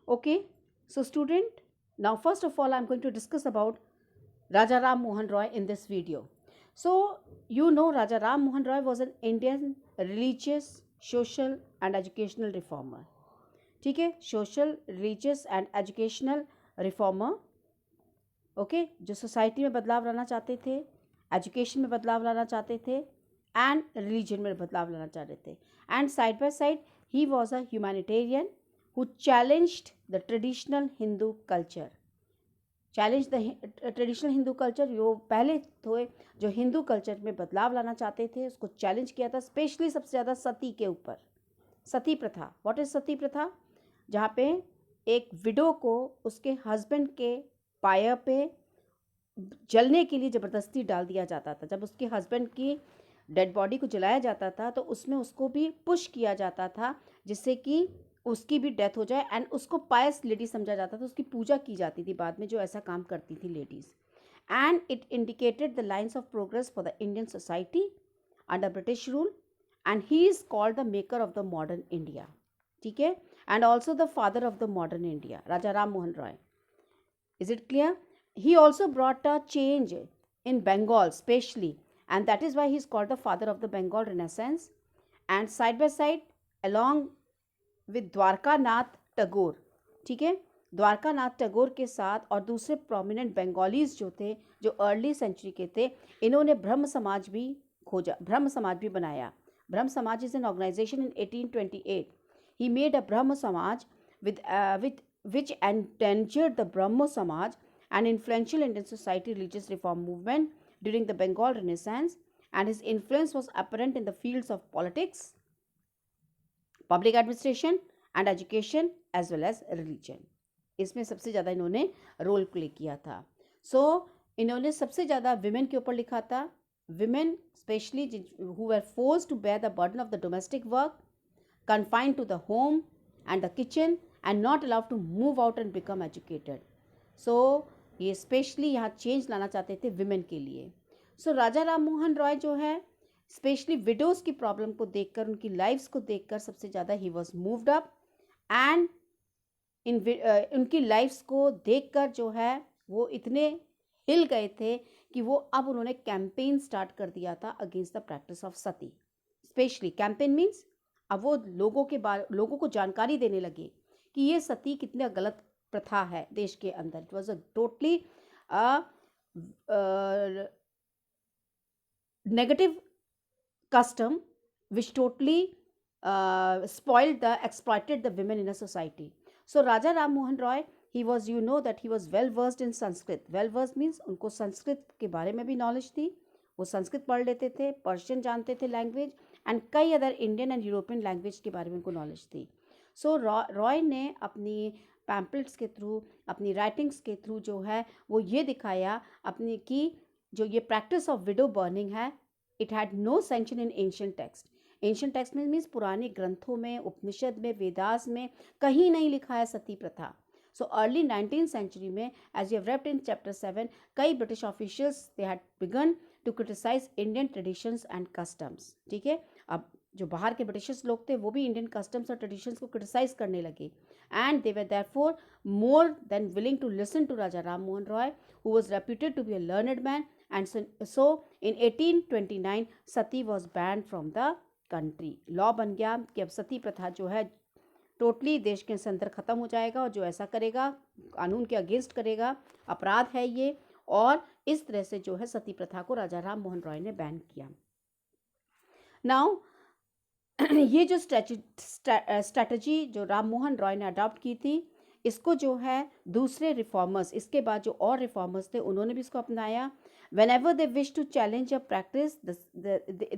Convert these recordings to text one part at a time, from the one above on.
Okay, so student, now first of all I'm going to discuss about Raja Ram Mohan Roy in this video. So Raja Ram Mohan Roy was an Indian religious, social and educational reformer. ठीक है, social, religious and educational reformer. Okay, जो society में बदलाव लाना चाहते थे, education में बदलाव लाना चाहते थे एंड रिलीजन में बदलाव लाना चाहते थे. And side by side he was a humanitarian who challenged the traditional Hindu culture. Challenge the traditional Hindu culture, जो पहले थे जो हिंदू कल्चर में बदलाव लाना चाहते थे, उसको चैलेंज किया था. स्पेशली सबसे ज़्यादा सती के ऊपर. सती प्रथा, व्हाट इज सती प्रथा? जहाँ पे एक विडो को उसके हस्बैंड के पायर पे जलने के लिए ज़बरदस्ती डाल दिया जाता था. जब उसके हस्बैंड की डेड बॉडी को जलाया जाता था तो उसमें उसको भी पुश किया जाता था जिससे कि उसकी भी डेथ हो जाए. एंड उसको पायस लेडी समझा जाता था, उसकी पूजा की जाती थी बाद में, जो ऐसा काम करती थी ladies. And it indicated the lines of progress for the Indian society under British rule. And he is called the maker of the modern India. ठीक है, and also the father of the modern India, Raja Ram Mohan Roy. Is it clear? He also brought a change in Bengal specially, and that is why he is called the father of the Bengal Renaissance. And side by side along with Dwarkanath Tagore, ठीक है, द्वारका नाथ टैगोर के साथ और दूसरे prominent Bengalis जो थे, जो early century के थे, इन्होंने ब्रह्म समाज भी खोजा, ब्रह्म समाज भी बनाया. Brahmo Samaj is an organisation in 1828. He made a Brahma Samaj with which endangered the Brahmo Samaj, an influential Indian society religious reform movement during the Bengal Renaissance, and his influence was apparent in the fields of politics, public administration and education as well as religion. इसमें सबसे ज़्यादा इन्होंने role play किया था. इन्होंने सबसे ज़्यादा women के ऊपर लिखा था. Women specially who were forced to bear the burden of the domestic work, confined to the home and the kitchen and not allowed to move out and become educated. ये स्पेशली यहाँ change लाना चाहते थे women के लिए. राजा राम मोहन रॉय जो है, specially widows की प्रॉब्लम को देखकर, उनकी लाइफ्स को देखकर सबसे ज़्यादा he was moved up. And उनकी लाइफ्स को देखकर जो है वो इतने हिल गए थे कि वो अब उन्होंने कैंपेन स्टार्ट कर दिया था against the practice of Sati. Specially campaign means अब वो लोगों को जानकारी देने लगे कि ये सती कितनी गलत प्रथा है देश के अंदर. It was a totally negative custom which totally spoiled exploited the women in a society. So Raja Ram Mohan Roy, he was, that he was well versed in Sanskrit. Well versed means उनको संस्कृत के बारे में भी knowledge थी, वो संस्कृत पढ़ लेते थे, पर्शियन जानते थे लैंग्वेज, एंड कई other Indian and European language के बारे में उनको नॉलेज थी. रॉय ने अपनी पैम्पलेट्स के थ्रू, अपनी राइटिंग्स के थ्रू जो है वो ये दिखाया अपनी कि जो ये प्रैक्टिस ऑफ विडो बर्निंग है, it had no sanction in ancient text. Ancient text में मीन्स पुराने ग्रंथों में, उपनिषद में, वेदास में कहीं नहीं लिखा है सती प्रथा. अर्ली 19th सेंचुरी में, as you have read in chapter 7, कई British officials they had begun to criticise Indian traditions and customs. ठीक है, अब जो बाहर के ब्रिटिशर्स लोग थे वो भी इंडियन कस्टम्स और ट्रेडिशंस को क्रिटिसाइज करने लगे. And they were therefore more than willing to listen to Raja Ram Mohan Roy, who was reputed to be a learned man. And so in 1829 sati was banned from the country. Law बन गया कि अब सती प्रथा जो है टोटली देश के अंदर ख़त्म हो जाएगा, और जो ऐसा करेगा कानून के अगेंस्ट करेगा, अपराध है ये. और इस तरह से जो है सती प्रथा को राजा राम मोहन रॉय ने बैन किया. नाउ ये जो स्ट्रैटेजी जो राम मोहन रॉय ने अडॉप्ट की थी, इसको जो है दूसरे रिफॉर्मर्स, इसके बाद जो और रिफॉर्मर्स थे उन्होंने भी इसको अपनाया. whenever they wish to challenge a practice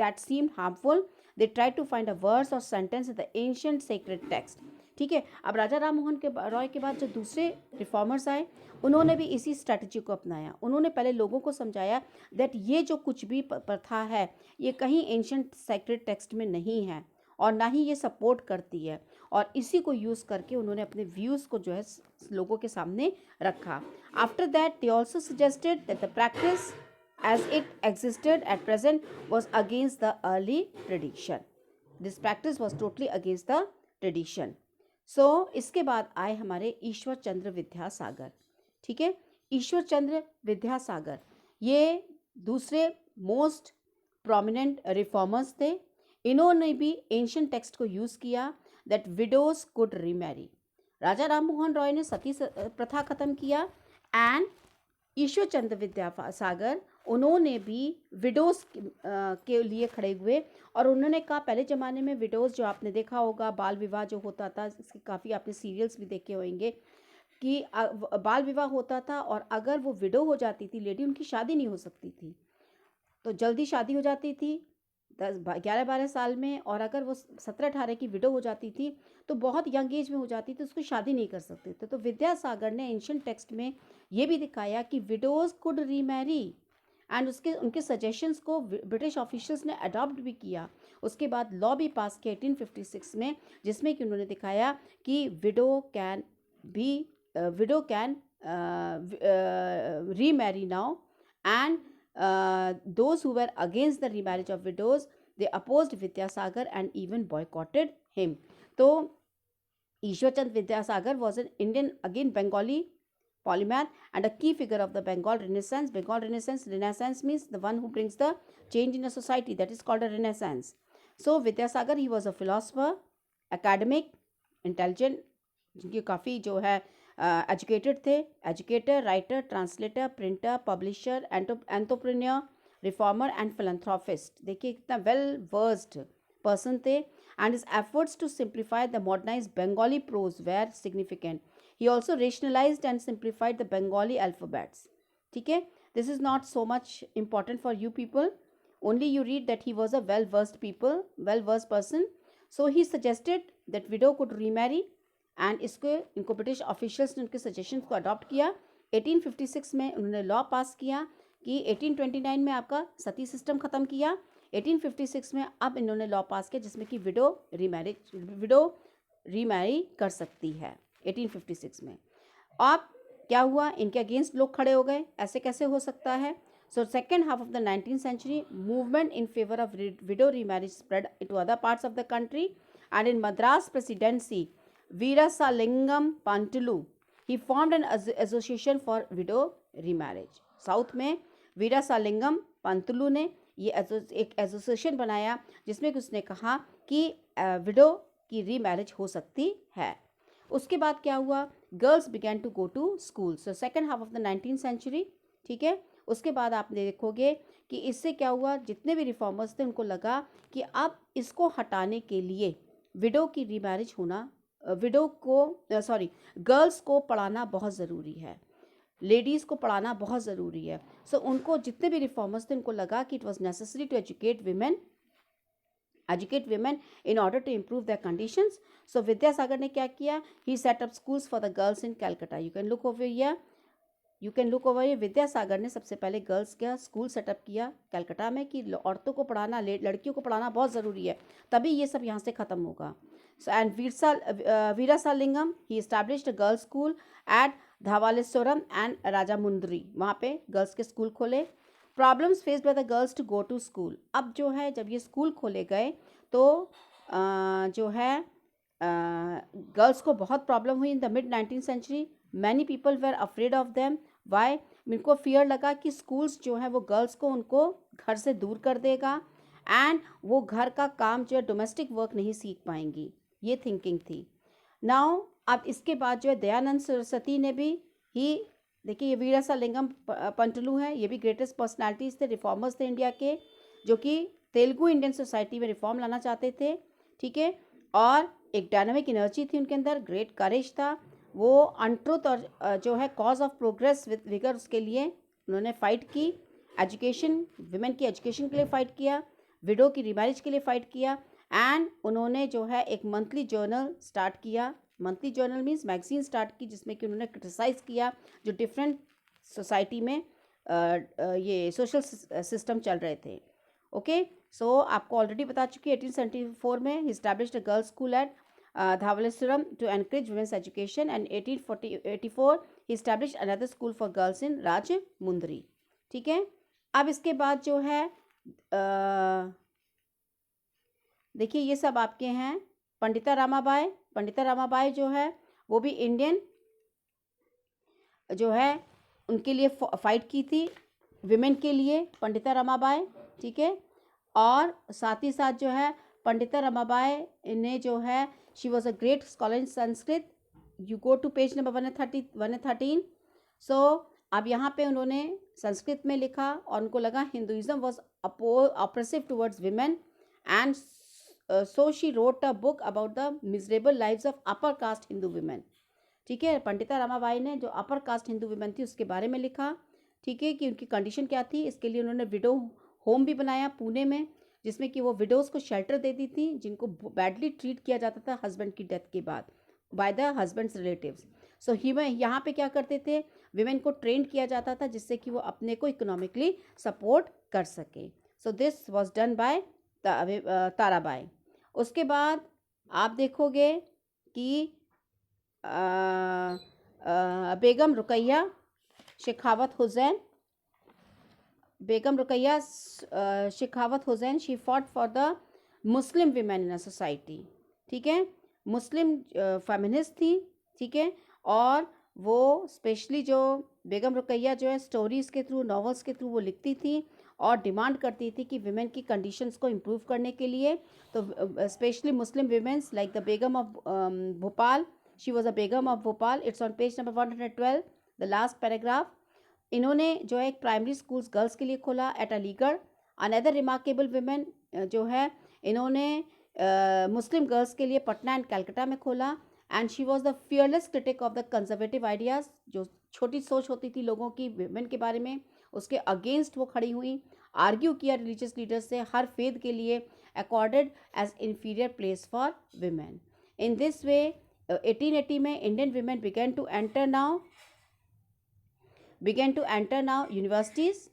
that seemed harmful, they try to find a verse or sentence in the ancient sacred text. ठीक है, अब राजा राम मोहन रॉय के बाद जो दूसरे रिफॉर्मर्स आए, उन्होंने भी इसी स्ट्रैटेजी को अपनाया. उन्होंने पहले लोगों को समझाया दैट ये जो कुछ भी प्रथा है ये कहीं एंशिएंट सैक्रेड टेक्स्ट में नहीं है और ना ही ये सपोर्ट करती है, और इसी को यूज़ करके उन्होंने अपने व्यूज़ को जो है लोगों के सामने रखा. After that they also suggested that the practice as it existed at present was against the early tradition. This practice was totally against the tradition. इसके बाद आए हमारे ईश्वर चंद्र विद्यासागर, ठीक है। ईश्वर चंद्र विद्यासागर ये दूसरे मोस्ट प्रोमिनेंट रिफॉर्मर्स थे। इन्होंने भी एंशियंट टेक्स्ट को यूज़ किया दैट विडोज कुड रीमैरी। राजा राम मोहन रॉय ने सती प्रथा खत्म किया एंड ईश्वर चंद्र विद्यासागर उन्होंने भी विडोज के लिए खड़े हुए और उन्होंने कहा, पहले ज़माने में विडोज जो आपने देखा होगा, बाल विवाह जो होता था, इसके काफ़ी आपने सीरियल्स भी देखे होंगे कि बाल विवाह होता था और अगर वो विडो हो जाती थी लेडी, उनकी शादी नहीं हो सकती थी, तो जल्दी शादी हो जाती थी 11-12 साल में, और अगर वो 17-18 की विडो हो जाती थी तो बहुत यंग एज में हो जाती थी, उसको शादी नहीं कर सकते थे। तो विद्यासागर ने एंशिएंट टेक्स्ट में ये भी दिखाया कि विडोज कुड रीमैरी एंड उनके सजेशंस को ब्रिटिश ऑफिशियल्स ने अडॉप्ट भी किया। उसके बाद लॉ भी पास किया 1856 में, जिसमें कि उन्होंने दिखाया कि window can remarry now, and those who were against the remarriage of widows, they opposed Vidyasagar and even boycotted him. So Ishwar Chand Vidyasagar was an Indian, again Bengali polymath and a key figure of the Bengal Renaissance. Renaissance means the one who brings the change in a society, that is called a Renaissance. So Vidyasagar, he was a philosopher, academic, intelligent, जिनकी काफ़ी जो है educated थे, educator, writer, translator, printer, publisher, entrepreneur, reformer and philanthropist. देखिए कितना well versed person थे and his efforts to simplify the modernise Bengali prose were significant. He also rationalised and simplified the Bengali alphabets, ठीक है। This is not so much important for you people, only you read that he was a well versed person. So he suggested that widow could remarry and इनको British officials ने उनके suggestion को adopt किया। 1856 में उन्होंने law पास किया कि 1829 में आपका सती सिस्टम ख़त्म किया, 1856 में अब इन्होंने लॉ पास किया जिसमें कि विडो रीमैरी कर सकती है 1856 में। अब क्या हुआ, इनके अगेंस्ट लोग खड़े हो गए, ऐसे कैसे हो सकता है। सो second half of the 19th century, movement in favour of window remarriage spread into other parts of the country and in Madras presidency Veerasalingam Pantulu, he formed an association for widow remarriage. South में वीरासालिंगम पंतलू ने ये एक association बनाया जिसमें उसने कहा कि window की रीमैरिज हो सकती है। उसके बाद क्या हुआ, girls began to go to school. So second half of the 19th century, ठीक है। उसके बाद आप देखोगे कि इससे क्या हुआ, जितने भी रिफॉर्मर्स थे उनको लगा कि अब इसको हटाने के लिए विडो की रीमैरिज होना, गर्ल्स को पढ़ाना बहुत ज़रूरी है, लेडीज़ को पढ़ाना बहुत ज़रूरी है। सो उनको जितने भी रिफॉर्मर्स थे उनको लगा कि it was necessary to educate women in order to improve their conditions. So Vidyasagar ने क्या किया, he set up schools for the girls in Calcutta. You can look over here. Vidyasagar ने सबसे पहले गर्ल्स का स्कूल सेटअप किया कलकत्ता में कि औरतों को पढ़ाना, लड़कियों को पढ़ाना बहुत ज़रूरी है, तभी ये सब यहाँ से ख़त्म होगा। And Veerasalingam, he established a girls' school at Dhawaleswaram and Rajamundri. वहाँ पे गर्ल्स के स्कूल खोले। Problems faced by the girls to go to school. अब जो है जब ये स्कूल खोले गए तो जो है गर्ल्स को बहुत प्रॉब्लम हुई in the mid 19th century. Many people were afraid of them. Why, इनको फियर लगा कि स्कूल्स जो है वो गर्ल्स को उनको घर से दूर कर देगा एंड वो घर का काम जो है डोमेस्टिक वर्क नहीं सीख पाएंगी, ये थिंकिंग थी। नाउ अब इसके बाद जो है दयानंद सरस्वती ने भी ही, देखिए ये वीरासालिंगम पंतलू हैं, ये भी ग्रेटेस्ट पर्सनालिटीज़ थे, रिफॉर्मर्स थे इंडिया के, जो कि तेलुगु इंडियन सोसाइटी में रिफॉर्म लाना चाहते थे, ठीक है। और एक डायनामिक एनर्जी थी उनके अंदर, ग्रेट करेज था, वो अनट्रुथ और जो है cause of progress with vigour, उसके लिए उन्होंने फ़ाइट की। एजुकेशन, विमेन की एजुकेशन के लिए फ़ाइट किया, विडो की रिमैरिज के लिए फ़ाइट किया एंड उन्होंने जो है एक मंथली जर्नल स्टार्ट किया। Monthly journal means magazine start की, जिसमें कि उन्होंने क्रिटिसाइज़ किया जो डिफरेंट सोसाइटी में ये सोशल सिस्टम चल रहे थे। ओके, सो आपको ऑलरेडी बता चुकी है 1874 में ही established a girls school eight Dhawaleswaram to encourage women's education, and 1884 he established another school for girls in Rajamundri, ठीक है। अब इसके बाद जो है देखिए ये सब आपके हैं पंडिता रामाबाई, पंडिता रमाबाई जो है वो भी इंडियन जो है उनके लिए फाइट की थी, विमेन के लिए, पंडिता रमाबाई, ठीक है। और साथ ही साथ जो है पंडिता रमाबाई ने जो है she was a great scholar in Sanskrit. You go to page number 113। So अब यहाँ पे उन्होंने संस्कृत में लिखा और उनको लगा Hinduism was oppressive towards women and so she wrote a book about the miserable lives of upper caste Hindu women, ठीक है। पंडिता रमाबाई ने जो अपर कास्ट हिंदू विमेन थी उसके बारे में लिखा, ठीक है, कि उनकी कंडीशन क्या थी। इसके लिए उन्होंने विडो होम भी बनाया पुणे में, जिसमें कि वो विडोज़ को शेल्टर देती थी जिनको बैडली ट्रीट किया जाता था हस्बैंड की डेथ के बाद बाय द हस्बैंड्स रिलेटिव्स। सो ही में यहाँ पे क्या करते थे, विमेन को ट्रेंड किया जाता था जिससे कि वो अपने को इकोनॉमिकली सपोर्ट कर सके। So this was done by Tarabai. उसके बाद आप देखोगे कि Begum Rokeya Sakhawat Hossain, Begum Rokeya Sakhawat Hossain, she fought for the Muslim women in a society, ठीक है, मुस्लिम फेमिनिस्ट थी, ठीक है। और वो स्पेशली जो बेगम रुकैया जो है स्टोरीज़ के थ्रू, नॉवेल्स के थ्रू वो लिखती थी और डिमांड करती थी कि विमेन की कंडीशंस को इम्प्रूव करने के लिए। तो specially Muslim women's like the Begum of Bhopal, she was a Begum of Bhopal, it's on page number 112 the last paragraph. इन्होंने जो है एक प्राइमरी स्कूल्स गर्ल्स के लिए खोला at Aligarh. Another remarkable women जो है इन्होंने मुस्लिम गर्ल्स के लिए पटना एंड कलकत्ता में खोला। And she was the fearless critic of the conservative ideas, जो छोटी सोच होती थी लोगों की विमेन के बारे में, उसके अगेंस्ट वो खड़ी हुई। आर्ग्यू किया रिलीजियस लीडर्स से हर फेद के लिए accorded as inferior place for women. In this way 1880 में Indian women began to enter now universities.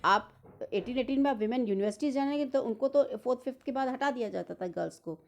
आप 1818 में विमेन यूनिवर्सिटीज़ जानेंगे तो उनको तो 4th 5th के बाद हटा दिया जाता था गर्ल्स को।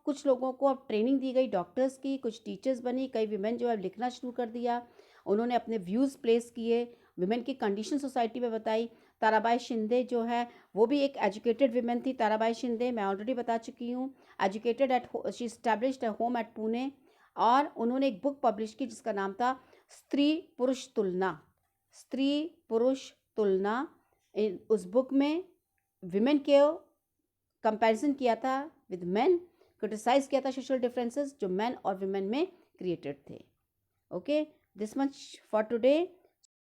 कुछ लोगों को अब ट्रेनिंग दी गई डॉक्टर्स की, कुछ टीचर्स बनी, कई विमेन जो है लिखना शुरू कर दिया, उन्होंने अपने व्यूज़ प्लेस किए, विमेन की कंडीशन सोसाइटी में बताई। ताराबाई शिंदे जो है वो भी एक एजुकेटेड विमेन थी। ताराबाई शिंदे मैं ऑलरेडी बता चुकी हूँ, educated she established a home at Pune, और उन्होंने एक बुक पब्लिश की जिसका नाम था स्त्री पुरुष तुलना। उस बुक में विमेन के कंपैरिजन किया था विद मेन, क्रिटिसाइज किया था सोशल डिफरेंसेस जो मेन और विमेन में क्रिएटेड थे। Okay, this much for today.